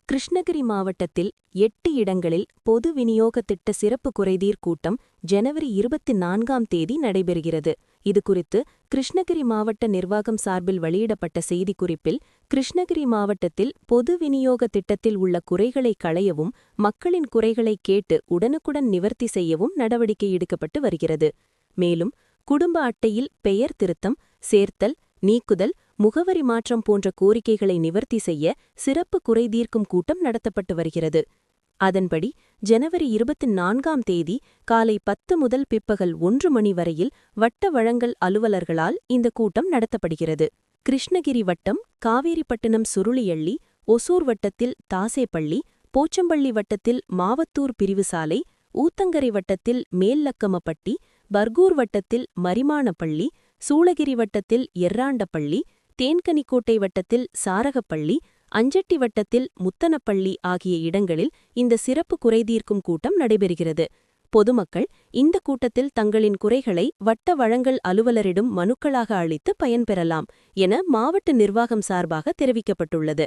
கிருஷ்ணகிரி மாவட்டத்தில் 8 இடங்களில் பொது விநியோக திட்ட சிறப்பு குறைதீர் கூட்டம் ஜனவரி 24ஆம் தேதி நடைபெறுகிறது. இதுகுறித்து கிருஷ்ணகிரி மாவட்ட நிர்வாகம் சார்பில் வெளியிடப்பட்ட செய்திக்குறிப்பில், கிருஷ்ணகிரி மாவட்டத்தில் பொது விநியோக திட்டத்தில் உள்ள குறைகளை களையவும், மக்களின் குறைகளை கேட்டு உடனுக்குடன் நிவர்த்தி செய்யவும் நடவடிக்கை எடுக்கப்பட்டு வருகிறது. மேலும், குடும்ப அட்டையில் பெயர் திருத்தம், சேர்த்தல், நீக்குதல், முகவரி மாற்றம் போன்ற கோரிக்கைகளை நிவர்த்தி செய்ய சிறப்பு குறைதீர்க்கும் கூட்டம் நடத்தப்பட்டு வருகிறது. அதன்படி ஜனவரி 24ஆம் தேதி காலை 10 முதல் பிற்பகல் 1 மணி வரையில் வட்ட வழங்கல் அலுவலர்களால் இந்த கூட்டம் நடத்தப்படுகிறது. கிருஷ்ணகிரி வட்டம் காவேரிப்பட்டினம் சுருளியள்ளி, ஒசூர் வட்டத்தில் தாசேப்பள்ளி, போச்சம்பள்ளி வட்டத்தில் மாவத்தூர் பிரிவு சாலை, ஊத்தங்கரை வட்டத்தில் மேல்லக்கமப்பட்டி, பர்கூர் வட்டத்தில் மரிமானப்பள்ளி, சூளகிரி வட்டத்தில் எர்ராண்டப்பள்ளி, தேன்கனிக்கோட்டை வட்டத்தில் சாரகப்பள்ளி, அஞ்சட்டி வட்டத்தில் முத்தனப்பள்ளி ஆகிய இடங்களில் இந்த சிறப்பு குறைதீர்க்கும் கூட்டம் நடைபெறுகிறது. பொதுமக்கள் இந்த கூட்டத்தில் தங்களின் குறைகளை வட்ட வழங்கல் அலுவலரிடம் மனுக்களாக அளித்து பயன்பெறலாம் என மாவட்ட நிர்வாகம் சார்பாக தெரிவிக்கப்பட்டுள்ளது.